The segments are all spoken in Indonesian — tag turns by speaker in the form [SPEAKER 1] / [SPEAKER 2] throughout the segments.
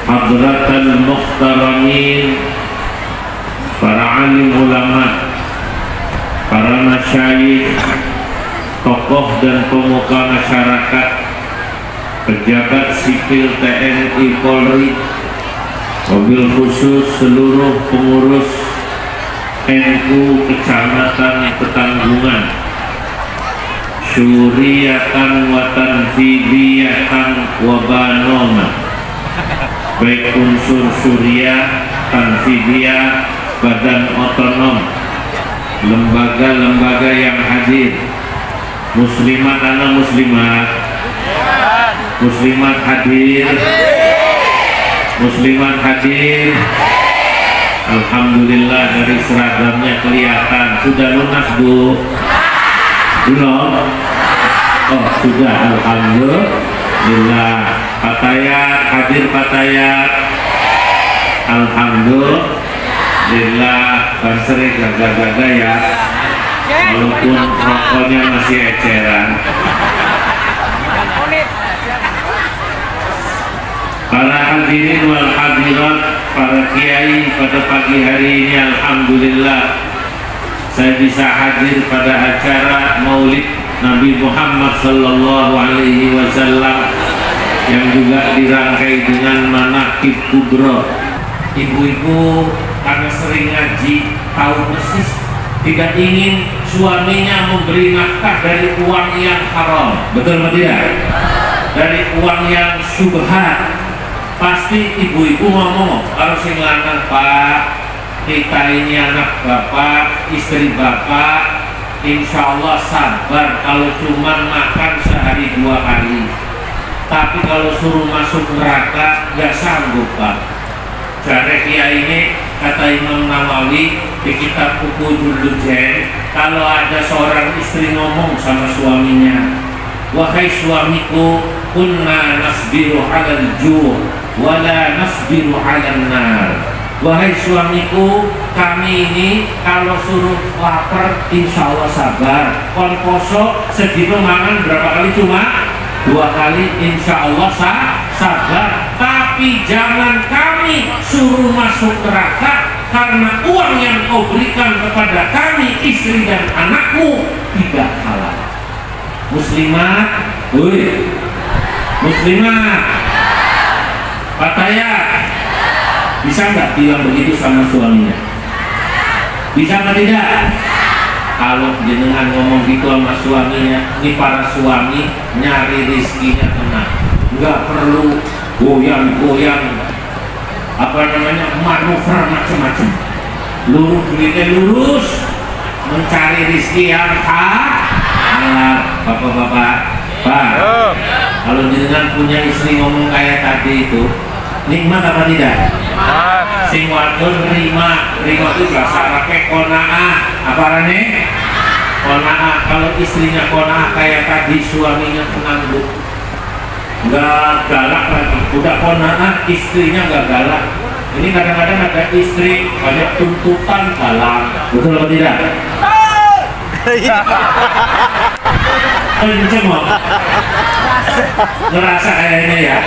[SPEAKER 1] hadratal muhtaramin, para alim ulama, para masyayikh, tokoh dan pemuka masyarakat, pejabat sipil TNI Polri, mobil khusus seluruh pengurus NU Kecamatan Petanggungan, Syuriatan wa Tanfidiyatan wa Banona, baik unsur Syuriah, Tanfidiyah, badan otonom, lembaga-lembaga yang hadir, muslimat dan muslimat, muslimat hadir, muslimat hadir. Alhamdulillah dari seragamnya kelihatan. Sudah lunas Bu? Belum? Oh sudah, alhamdulillah. Patayat hadir, Patayat. Alhamdulillah. Bang Sri gaga-gaga ya, walaupun rokoknya masih eceran. Para hadirin wal hadirat, para kiai, pada pagi hari ini alhamdulillah saya bisa hadir pada acara Maulid Nabi Muhammad sallallahu alaihi wasallam yang juga dirangkai dengan manaqib kubra. Ibu-ibu karena sering ngaji tahu persis tidak ingin suaminya memberi nafkah dari uang yang haram, betul atau tidak? Dari uang yang syubhat. Pasti ibu-ibu ngomong harus sing lanang, Pak, kita ini anak bapak, istri bapak, insya Allah sabar kalau cuma makan sehari 2 kali, tapi kalau suruh masuk neraka nggak sanggup Pak. Jare kiai ini, kata Imam Nawawi di kitab Uqudul Jen, kalau ada seorang istri ngomong sama suaminya, wahai suamiku, kunna nasbiru 'alal ju' wala nasbiru 'alan nar. Wahai suamiku, kami ini kalau suruh lapar insya Allah sabar. Kon poso sedino mangan berapa kali? Cuma 2 kali, insya Allah sabar. Tapi jangan kami suruh masuk neraka karena uang yang kau berikan kepada kami, istri dan anakmu, tidak halal. Muslimat, muslimat, Patayat, bisa nggak bilang begitu sama suaminya? Bisa nggak tidak? Kalau jenengan ngomong gitu sama suaminya, ini para suami nyari rizkinya tenang, nggak perlu goyang-goyang apa namanya manuver macam-macam, lurus mencari rizki yang halal. Bapak-bapak, Pak, kalau jenengan punya istri ngomong kayak tadi itu, nikmat apa tidak? Sing wadon rima itu bahasa Arabnya kona'ah. Apa rane? Kona'ah. Kalau istrinya kona'ah kayak tadi, suaminya penangguh, nggak galak lagi. Udah kona'ah, istrinya nggak galak. Ini kadang-kadang ada istri banyak tuntutan galak, betul atau tidak? Kenceng kok, ngerasa kayaknya ya.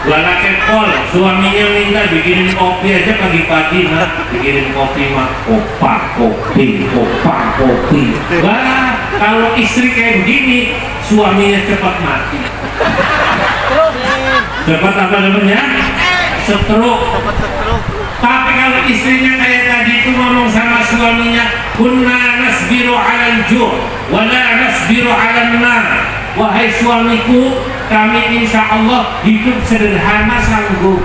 [SPEAKER 1] Lala kepol, suaminya minta bikinin kopi aja pagi-pagi, nah bikinin kopi mah kopi. Wah, kalau istri kayak begini, suaminya cepat mati. Cepat apa namanya? Stroke. Tapi kalau istrinya kayak tadi itu ngomong sama suaminya, kunna nasbiru 'alal ju' wa la nasbiru 'alan nar. Wahai suamiku, kami insya Allah hidup sederhana sanggup,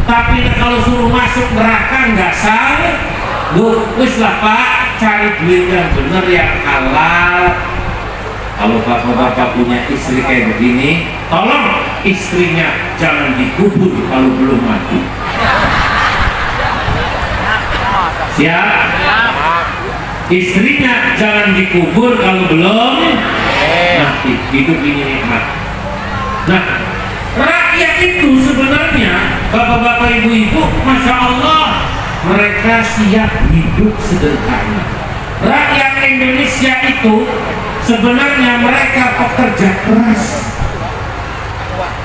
[SPEAKER 1] tapi kalau suruh masuk neraka nggak sanggup. Wis lah Pak, cari duit yang bener, yang halal. Kalau bapak-bapak punya istri kayak begini, tolong istrinya jangan dikubur kalau belum mati. Siap? Istrinya jangan dikubur kalau belum mati. Hidup ini nikmat. Nah, rakyat itu sebenarnya, bapak-bapak, ibu-ibu, masya Allah, mereka siap hidup sederhana. Rakyat Indonesia itu sebenarnya mereka pekerja keras.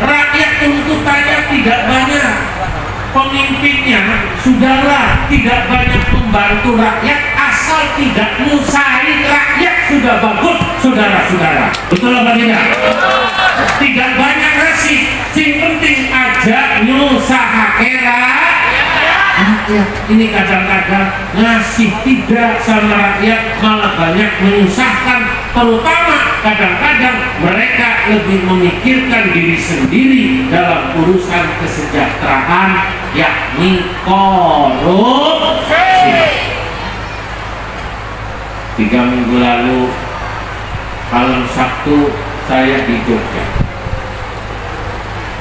[SPEAKER 1] Rakyat tuntutannya tidak banyak pemimpinnya, sudahlah tidak banyak membantu rakyat, asal tidak nyusahin rakyat sudah bagus, saudara-saudara. Betul apa tidak? Tidak banyak ngasih, yang penting aja nyusahake rakyat. Ini kadang-kadang ngasih tidak sama rakyat, malah banyak menyusahkan. Terutama kadang-kadang mereka lebih memikirkan diri sendiri dalam urusan kesejahteraan, yakni korupsi. 3 minggu lalu malam Sabtu saya di Jogja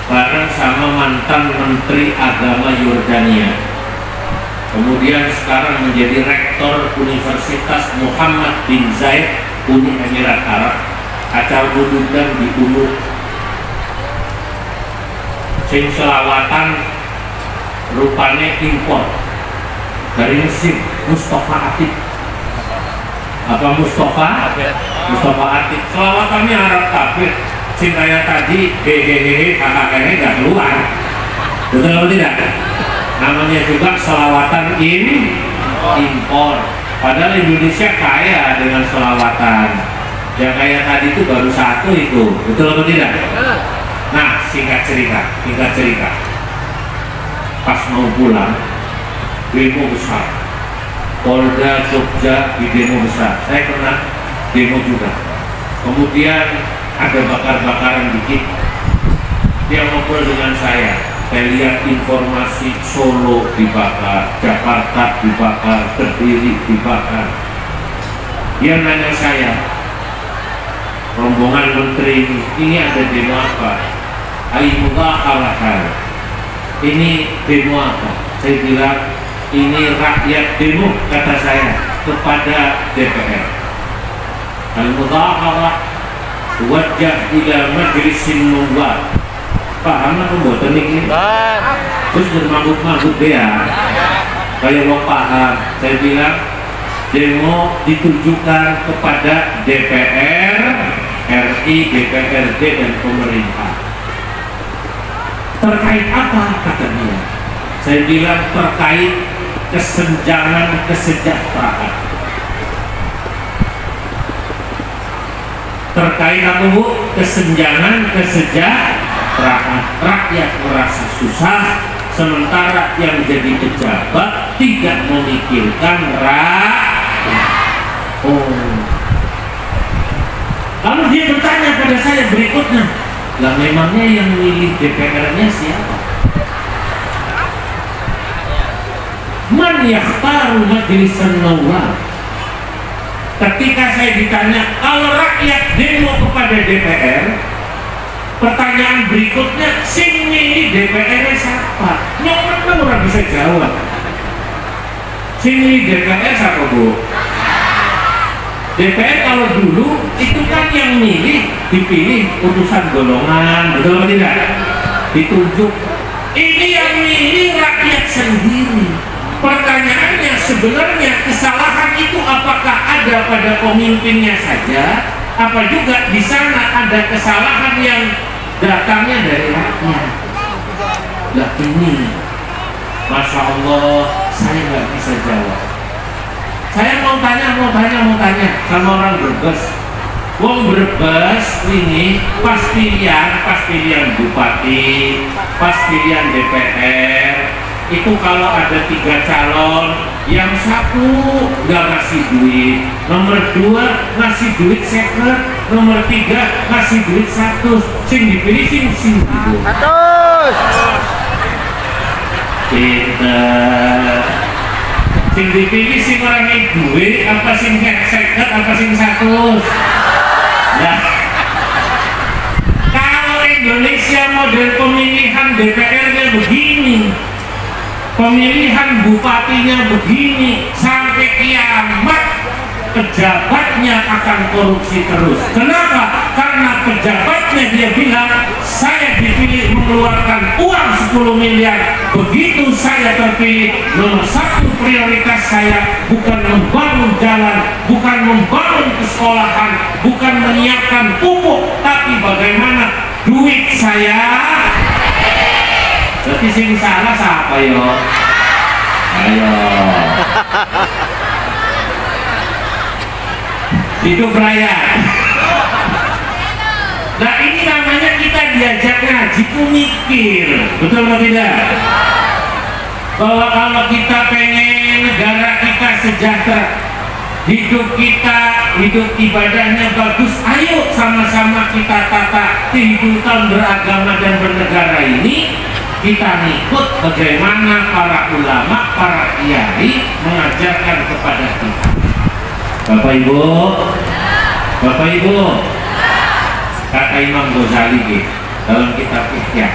[SPEAKER 1] bareng sama mantan Menteri Agama Yordania, kemudian sekarang menjadi Rektor Universitas Muhammad bin Zayed Uni Emirat Arab, acara wududan di Ulu sing selawatan rupanya impor dari Mesir, Mustafa Atik. Apa Mustafa Atik, selawatannya Arab kafir, sing kayak tadi hehehe kakaknya nggak keluar. Betul atau tidak? Namanya juga selawatan impor. Padahal Indonesia kaya dengan selawatan. Yang kayak tadi itu baru satu itu. Betul atau tidak? Nah, singkat cerita. Pas mau pulang, demo besar. Polda Jogja di demo besar. Saya pernah demo juga. Kemudian ada bakar-bakaran dikit. Dia ngobrol dengan saya lihat informasi Solo dibakar, Jakarta dibakar, Kediri dibakar. Dia nanya saya, rombongan menteri ini ada demo apa? Aimudaharahan. Ini demo apa? Saya bilang, ini rakyat demo, kata saya, kepada DPR. Al-mudaharah wajah ila majlisin nuwab. Paham atau buatan ini? Terus bermabuk-mabuk dia kayak mau paham. Saya bilang demo ditujukan kepada DPR RI, DPRD dan pemerintah. Terkait apa, kata dia? Saya bilang terkait kesenjangan kesejahteraan. Terkait apa, Bu? Kesenjangan kesejahteraan. Rakyat merasa susah, sementara yang jadi pejabat tidak memikirkan rakyat. Lalu dia bertanya pada saya berikutnya, lah memangnya yang milih DPR-nya siapa? Man yakhtaru majlisan nawab. Ketika saya ditanya, kalau rakyat demo kepada DPR, pertanyaan berikutnya, sing milih DPR siapa? Nyomot kan orang bisa jawab. Sing milih DPR siapa, Bu? DPR kalau dulu itu kan yang milih, dipilih utusan golongan, betul atau tidak? Ditunjuk. Ini yang milih rakyat sendiri. Pertanyaannya sebenarnya kesalahan itu apakah ada pada pemimpinnya saja? Apa juga di sana ada kesalahan yang datangnya dari rakyat? Lah ini, Masya Allah, saya nggak bisa jawab. Saya mau tanya sama orang Brebes. Wong Brebes ini pas pilihan bupati, pas pilihan DPR, itu kalau ada 3 calon, yang satu nggak ngasih duit, nomor 2 ngasih duit second, nomor 3 ngasih duit 100, sing dipilih sing atus. Sing dipilih sing orang duit apa sing second apa sing 100. Nah, kalau Indonesia model pemilihan DPR-nya begini, pemilihan bupatinya begini, sampai kiamat pejabatnya akan korupsi terus. Kenapa? Karena pejabatnya dia bilang, saya dipilih mengeluarkan uang 10 miliar. Begitu saya terpilih, nomor 1 prioritas saya bukan membangun jalan, bukan membangun sekolahan, bukan menyiapkan pupuk, tapi bagaimana duit saya Berarti sing salah siapa yo? Ayo. Hidup raya. Nah ini namanya kita diajak ngaji tuh mikir, betul atau tidak? Bahwa kalau kita pengen negara kita sejahtera, hidup kita, hidup ibadahnya bagus, ayo sama-sama kita tata kehidupan beragama dan bernegara ini. Kita ngikut bagaimana para ulama, para kiai mengajarkan kepada kita. Bapak Ibu, Bapak Ibu, kata Imam Ghazali dalam kitab Ihya,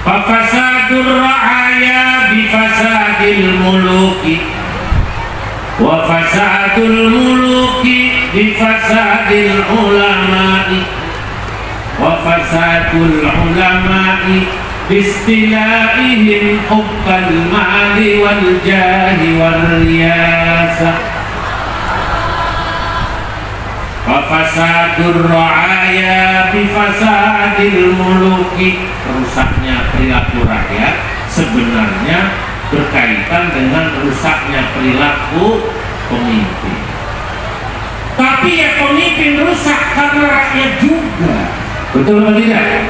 [SPEAKER 1] fasadur ra'aya bifasadil muluki wa fasadul muluki bifasadil ulama'i wa fasadul ulama'i bistilahihim hubbal mali wal jahi wal riyasa wa fasadur ra'aya bifasadil muluki. Rusaknya perilaku rakyat sebenarnya berkaitan dengan rusaknya perilaku pemimpin. Tapi ya pemimpin rusak karena rakyat juga. Betul atau tidak?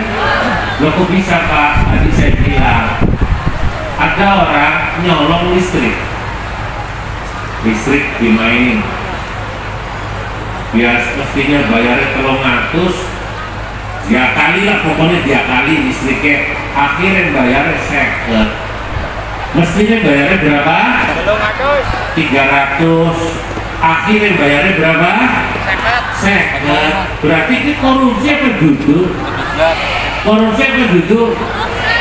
[SPEAKER 1] Loh kok bisa Pak? Tadi saya bilang ada orang nyolong listrik dimainin, biar mestinya bayarnya 300, dia kali lah pokoknya dia kali listriknya, akhirnya bayarnya seket. Mestinya bayarnya berapa? 300. Akhirnya bayarnya berapa? Seket. Berarti ini korupsi apa duduk? Korupsi apa duduk?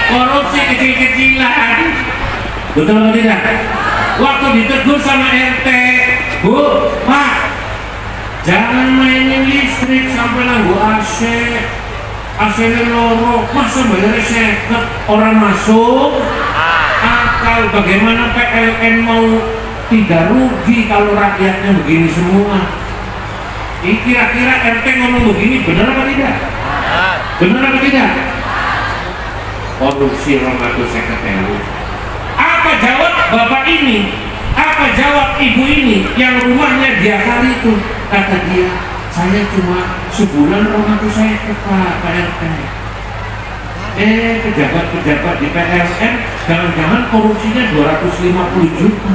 [SPEAKER 1] Korupsi kecil-kecilan. Betul atau tidak? Waktu ditegur sama RT, Bu, Pak, jangan mainin listrik sampai nanggu AC. AC-nya loro, masa bayarnya seket? Orang masuk akal. Bagaimana PLN mau tidak rugi kalau rakyatnya begini semua? Kira-kira RT ngomong begini benar apa tidak? Benar apa tidak? Korupsi 250.000. Apa jawab bapak ini? Apa jawab ibu ini yang rumahnya dia kali itu? Kata dia, saya cuma sebulan 250.000 Pak RT. Pejabat-pejabat di PLN jangan-jangan korupsinya 250 juta.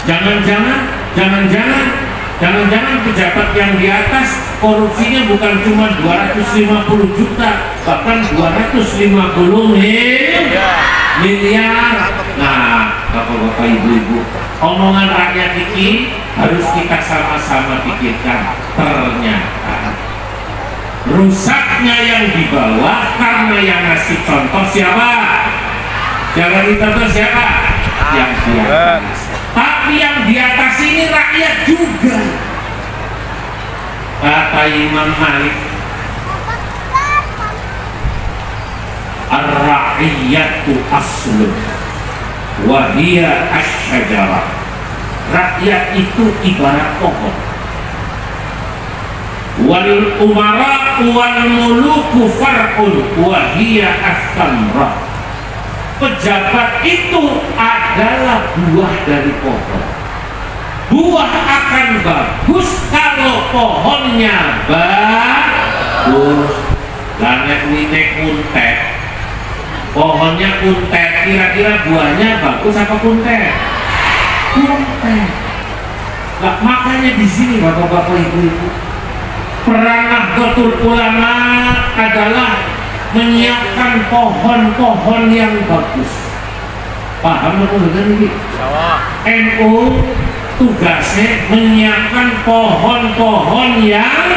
[SPEAKER 1] Jangan-jangan pejabat yang di atas korupsinya bukan cuma 250 juta, bahkan 250 miliar. Nah, bapak-bapak, ibu-ibu, omongan rakyat ini harus kita sama-sama pikirkan. Ternyata rusaknya yang di bawah karena yang ngasih contoh siapa? Jangan dicontoh siapa? Yang di atas. Tapi yang di atas ini rakyat juga. Kata Imam Malik, ar-ra'iyatu aslun wa hiya asy-syajarah. Rakyat itu ibarat pohon. Wal umara wal muluku far'un wa hiya as-samrah. Pejabat itu adalah buah dari pohon. Buah akan bagus kalau pohonnya bagus. Lanek wite kuntet, pohonnya kuntet, kira-kira buahnya bagus apa kuntet? Kuntet. Nah, makanya di sini bapak-bapak, ibu-ibu, peran Nahdlatul Ulama adalah menyiapkan pohon-pohon yang bagus. Paham atau enggak ini? NU tugasnya menyiapkan pohon-pohon yang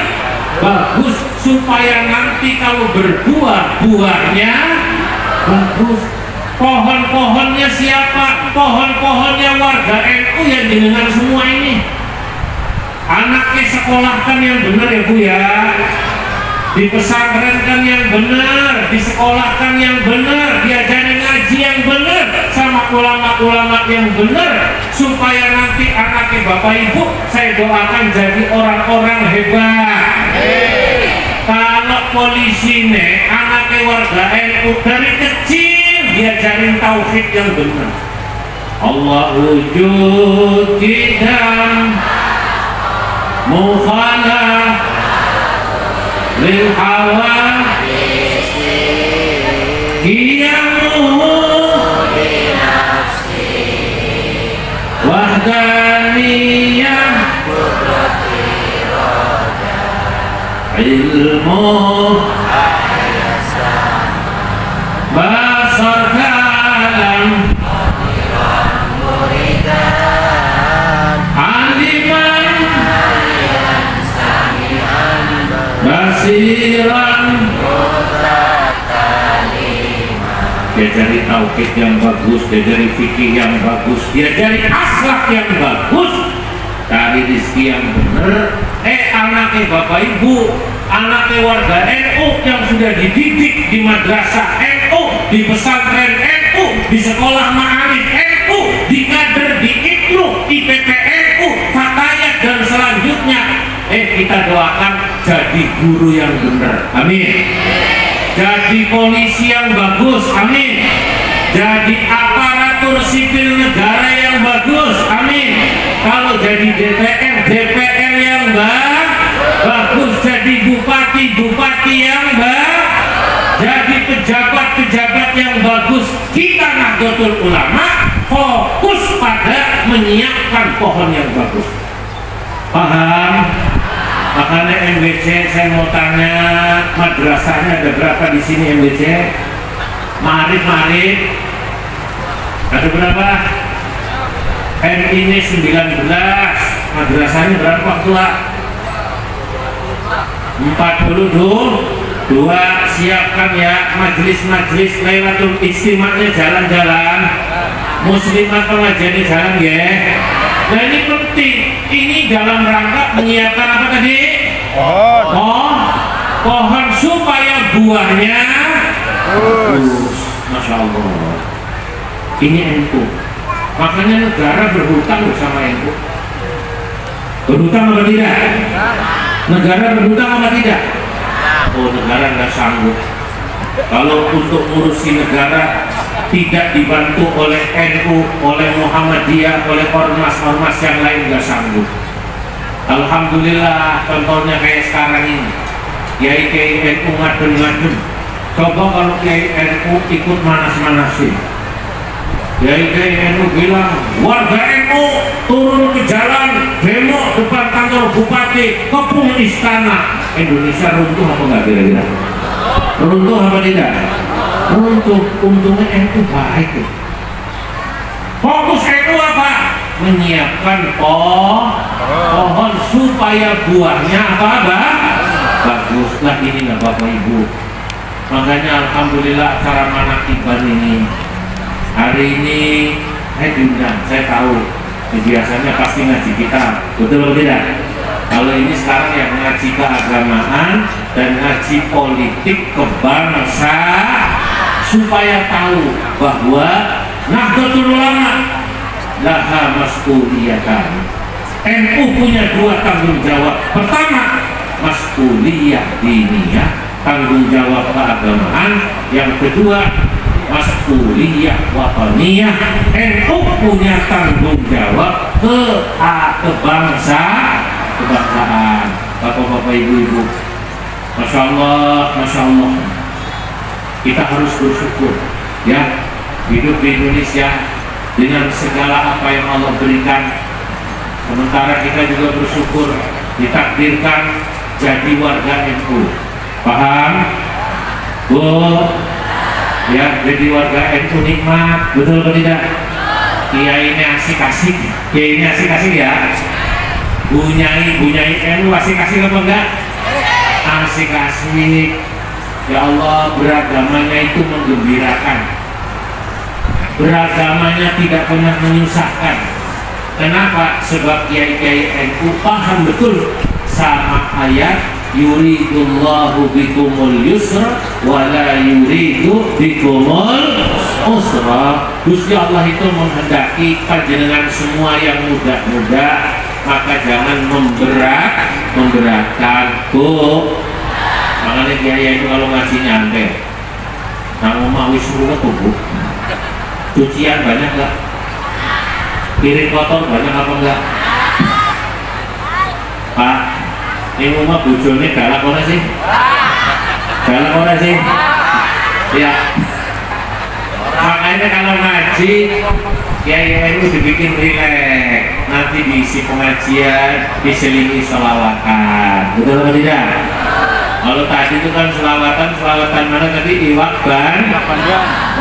[SPEAKER 1] bagus supaya nanti kalau berbuah, buahnya bagus. Pohon-pohonnya siapa? Pohon-pohonnya warga NU yang dengan semua ini. Anaknya sekolahkan yang benar ya Bu ya, dipesantrenkan yang benar, disekolahkan yang benar, diajarin ngaji yang benar sama ulama-ulama yang benar, supaya nanti anaknya bapak ibu saya doakan jadi orang-orang hebat. Kalau delok polisi nih anaknya warga NU dari kecil diajarin tauhid yang benar. Allah wujud tidak mukhalaf lil hawa qiyamuhu wahdaniyah ilmu basar kalam aliman basiran. Diajari tauhid yang bagus, diajari fikih yang bagus, diajari akhlak yang bagus, cari rezeki yang benar. Anaknya bapak ibu, anaknya warga NU yang sudah dididik di madrasah NU, di pesantren NU, di sekolah ma'arif NU, di kader di IPNU, IPP NU, Fatayat dan selanjutnya. Kita doakan jadi guru yang benar, amin. Jadi polisi yang bagus, amin. Jadi aparatur sipil negara yang bagus, amin. Kalau jadi DPR yang bagus, jadi bupati yang jadi pejabat yang bagus. Kita Nahdlatul Ulama fokus pada menyiapkan pohon yang bagus. Paham? Makanya MBC saya mau tanya, madrasahnya ada berapa di sini MBC? Ma'arif ada berapa? ini 19, madrasahnya berapa Pak Tua? 42. Siapkan ya majelis Lailatul Istima'nya, jalan-jalan muslimat pengajiannya jalan ya. Nah ini penting, ini dalam rangka menyiapkan apa tadi? Pohon supaya buahnya bagus. Masya Allah. Ini NU. Makanya negara berhutang bersama NU. Berhutang apa tidak? Negara berhutang apa tidak? Oh, negara nggak sanggup. Kalau untuk ngurusi negara tidak dibantu oleh NU, oleh Muhammadiyah, oleh ormas-ormas yang lain nggak sanggup. Alhamdulillah, contohnya kayak sekarang ini, Kiai NU ngadem-ngadem. Coba kalau Kiai NU ikut manas-manasin, Kiai NU bilang warga NU turun ke jalan demo depan kantor bupati, kepung istana. Indonesia runtuh apa nggak kira-kira? Runtuh apa tidak? Runtuh. Untungnya NU baik. Fokus NU apa? Menyiapkan pohon supaya buahnya apa bagus. Lah ini nggak Bapak Ibu. Makanya alhamdulillah acara manakiban ini hari ini diundang. Saya tahu biasanya pasti ngaji kita, betul atau tidak? Kalau ini sekarang yang ngaji keagamaan dan ngaji politik kebangsaan, supaya tahu bahwa Nahdlatul Ulama laha mas'uliyatan. NU punya dua tanggung jawab. Pertama, mas'uliyah diniyah, tanggung jawab keagamaan. Yang kedua, mas'uliyah wataniyah. NU punya tanggung jawab kebangsaan. Bapak-bapak, ibu-ibu, Masya Allah, Masya Allah, kita harus bersyukur ya, hidup di Indonesia dengan segala apa yang Allah berikan. Sementara kita juga bersyukur ditakdirkan jadi warga NU. Paham? Bu? Ya, jadi warga NU nikmat, betul atau tidak? Kiai ini asik-asik, Kiai ini asik-asik ya. Bunyai NU asik-asik apa enggak? Asik-asik. Ya Allah, beragamanya itu menggembirakan. Beragamanya tidak pernah menyusahkan. Kenapa? Sebab kiai-kiai NU paham betul sama ayat yuridullahu bikumul yusra wala yuridu bikumul usra. Gusti Allah itu menghendaki panjenengan semua yang muda-muda, maka jangan memberatkan. Bu, Makanya kiai itu kalau ngaji nyantai, kamu mau suruh tubuh, cucian banyak nggak? Piring kotor banyak apa enggak? Pak, ini rumah bujurnya galak mana sih? Galak mana sih? Ya. Makanya kalau ngaji, kiai itu dibikin rileks. Nanti diisi pengajian, diselingi selawatan. Betul atau tidak? Kalau tadi itu kan selawatan mana tadi? Iwak ban.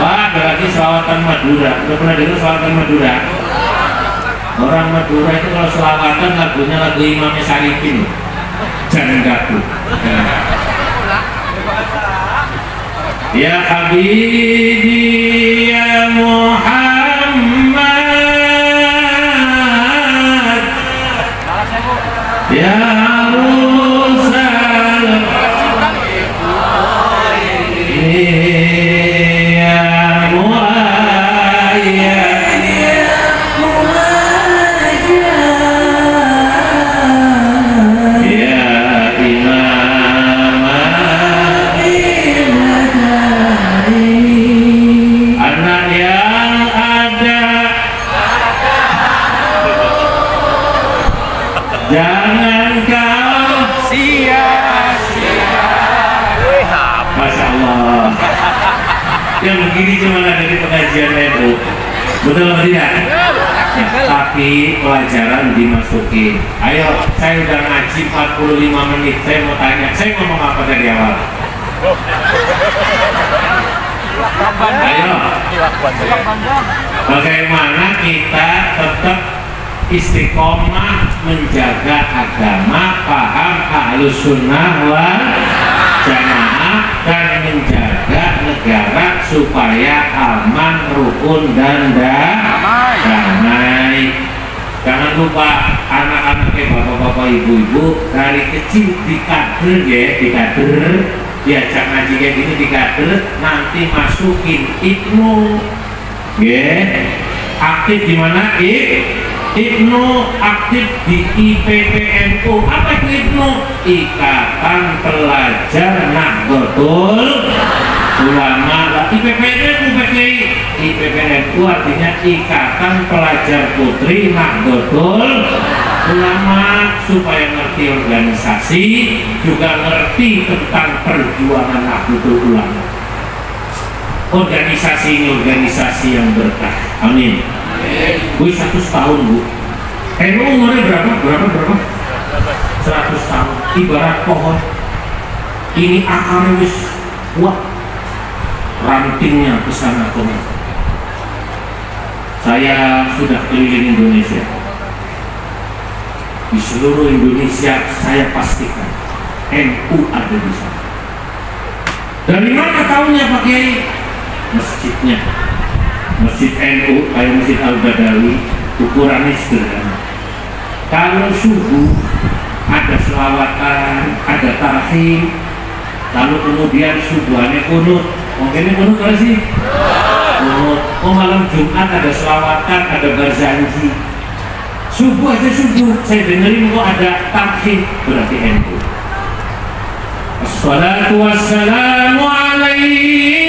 [SPEAKER 1] Wah, ada lagi selawatan Madura. Udah pernah dengar selawatan Madura? Orang Madura itu kalau selawatan lagunya lagu Imamnya Saripin. Jangan gagu. Ya Habibi ya Muhammad, ya Rasul, ya Muayyad, ya Imam anak yang ada, jangan kau sia-sia. Masya Allah. Yang begini cuma ada di pengajian itu. Betul atau tidak? Ya, tapi pelajaran dimasukin. Ayo, saya udah ngaji 45 menit. Saya mau tanya, saya ngomong apa dari awal? Ayo, bagaimana kita tetap istiqomah menjaga agama, paham ahlus sunnah wal jamaah, dan menjaga negara supaya aman, rukun dan damai. Jangan lupa anak-anaknya, bapak-bapak, ibu-ibu dari kecil dikader ya, dikader, diajak ngaji kayak gini dikader, nanti masukin ilmu ya, aktif di mana? Ibnu, aktif di IPPNU. Apa itu Ibnu? Ikatan Pelajar Nahdlatul Ulama. IPPNU artinya Ikatan Pelajar Putri Nahdlatul Ulama, supaya ngerti organisasi, juga ngerti tentang perjuangan Nahdlatul Ulama. Organisasi ini organisasi yang berkah. Amin. Bu 100 tahun bu. NU umurnya berapa? 100 tahun. Ibarat pohon. Ini akarnya wis kuat, rantingnya kesana kemari. Saya sudah keliling Indonesia. Di seluruh Indonesia saya pastikan NU ada di sana. Dari mana tahunya Pak Kiai? Masjidnya. Masjid NU kayak Masjid Al-Badawi, ukurannya sederhana. Kalau subuh ada selawatan, ada tarhim, lalu kemudian subuhannya kunut. Mungkin kunut apa sih? Kunut. Oh, malam Jumat ada selawatan, ada barzanji. Subuh aja subuh, saya dengerin kok ada tarhim, berarti NU. Assalatu wassalamu alaihi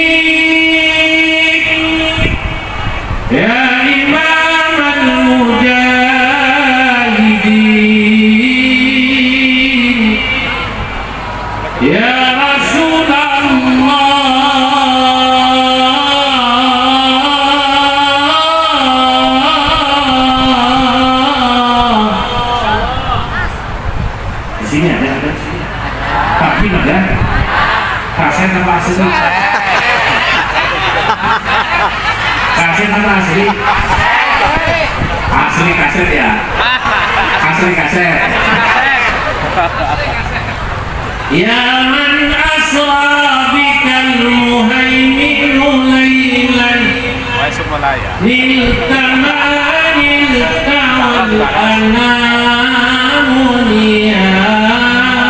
[SPEAKER 1] ya Imam al-Mujahidin, ya Rasulullah, di sini ada tapi ada kaset apa asli? Kaset apa asli? Asli kaset ya? Asli kaset. Ya man asra bikal muhaiminu laylan niltamanil ta'al anamu niyamu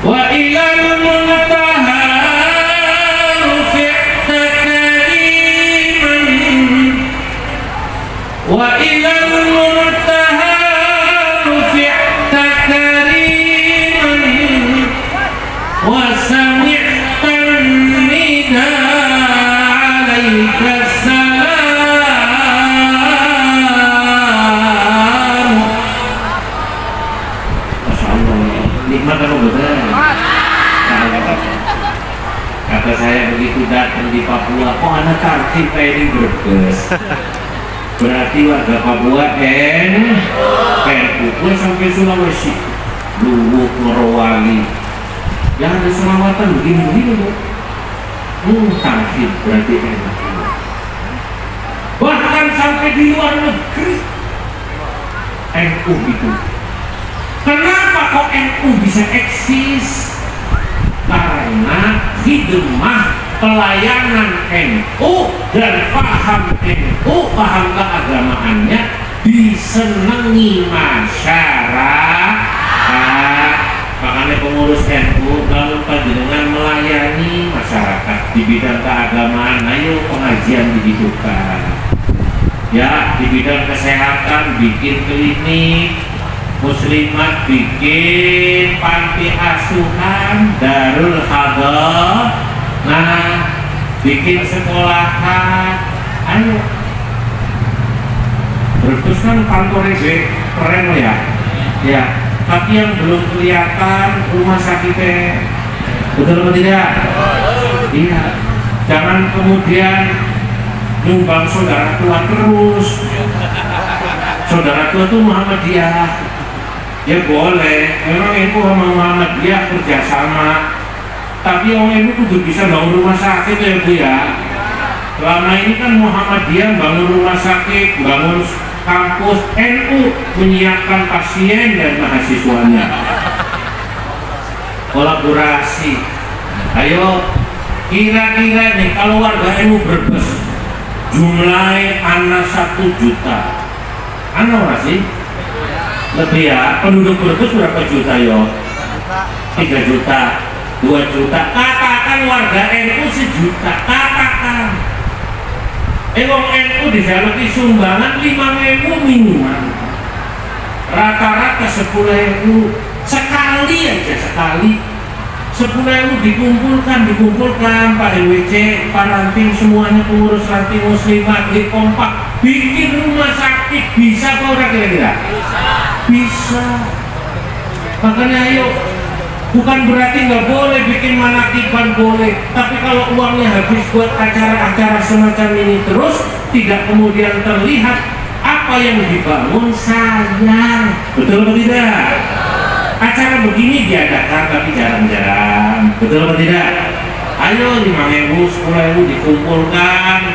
[SPEAKER 1] wa ilal muntaha rufi'ta kariman wa ilal muntaha rufi'ta kata saya begitu datang di Papua, kok anak tarkib kayak ini Brebes. Berarti warga Papua NU. Gue sampai Sulawesi, Luwuk, Morowali, yang ada selawatan begini-begini. Tarkib berarti NU. Bahkan sampai di luar negeri NU itu. Kenapa kok NU bisa eksis? Karena hidmah pelayanan NU dan paham NU, paham keagamaannya disenangi masyarakat. Makanya pengurus NU kalau panjenengan melayani masyarakat di bidang keagamaan, ayo pengajian dihidupkan. Ya, di bidang kesehatan bikin klinik, muslimat bikin panti asuhan, darul hadar, nah bikin sekolahan. Ayo, Brebes kan kantor keren ya, ya. Tapi yang belum kelihatan rumah sakitnya, betul atau tidak? Iya. Jangan kemudian nyumbang saudara tua terus. Saudara tua itu Muhammadiyah. Ya boleh, memang itu sama Muhammadiyah kerjasama. Tapi orang itu kudu bisa bangun rumah sakit ya Bu ya. Selama ini kan Muhammadiyah bangun rumah sakit, bangun kampus, NU menyiapkan pasien dan mahasiswanya. Kolaborasi. Ayo, kira-kira nih kalau warga NU Brebes jumlahnya anak 1 juta, anak sih? Lebih ya, penduduk Brebes berapa juta yo? 3 juta, 2 juta. Katakan warga NU 1 juta, katakan. Wong NU dijaluki sumbangan 5.000 minimal, rata-rata 10.000 sekali aja, sekali 10.000 dikumpulkan Pak RWC, Pak Ranting, semuanya pengurus ranting muslimat di kompak bikin rumah sakit. Bisa kok ora kira-kira? Bisa. Makanya ayo, bukan berarti nggak boleh bikin manakiban, boleh, tapi kalau uangnya habis buat acara-acara semacam ini terus tidak kemudian terlihat apa yang dibangun, sayang. Betul atau tidak? Acara begini diadakan tapi jarang-jarang, betul atau tidak? Ayo 5.000, 10.000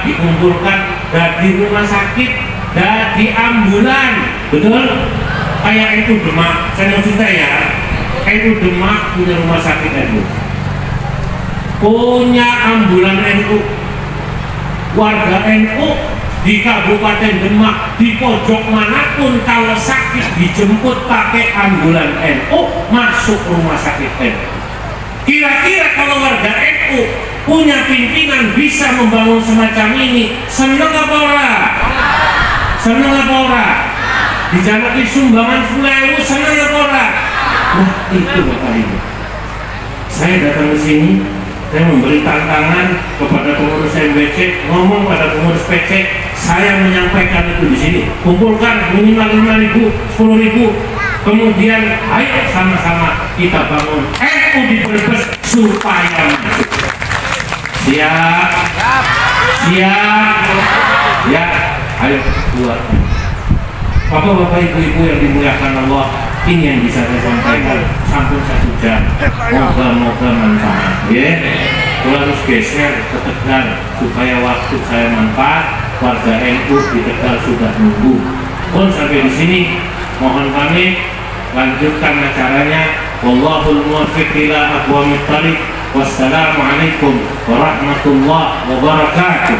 [SPEAKER 1] dikumpulkan dari rumah sakit, dari ambulan, betul? Kayak itu Demak, saya mau cerita ya. NU Demak punya rumah sakit NU, punya ambulan NU. Warga NU di Kabupaten Demak, di pojok manapun kalau sakit dijemput pakai ambulan NU masuk rumah sakit NU. Kira-kira kalau warga NU punya pimpinan bisa membangun semacam ini, seneng apa ora? Seneng apa ora? Dijaluki sumbangan 10.000, seneng apa ora? Nah itu Bapak Ibu, saya datang ke sini, saya memberi tantangan kepada pengurus MBC, ngomong pada pengurus PC, saya menyampaikan itu di sini, kumpulkan minimal 5.000, 10.000, kemudian ayo sama-sama kita bangun NU di Brebes supaya maju. Siap? Siap? Ya, ayo buat. Bapak-bapak, ibu-ibu yang dimuliakan Allah, ini yang bisa saya sampaikan sampun 1 jam. Moga-moga manfaat ya. Kalau harus geser ke Tegal supaya waktu saya manfaat, warga NU di Tegal sudah nunggu. Pun sampai di sini mohon pamit, lanjutkan acaranya. Wallahul muwaffiq ila aqwamit thariq. Wassalamualaikum warahmatullahi wabarakatuh.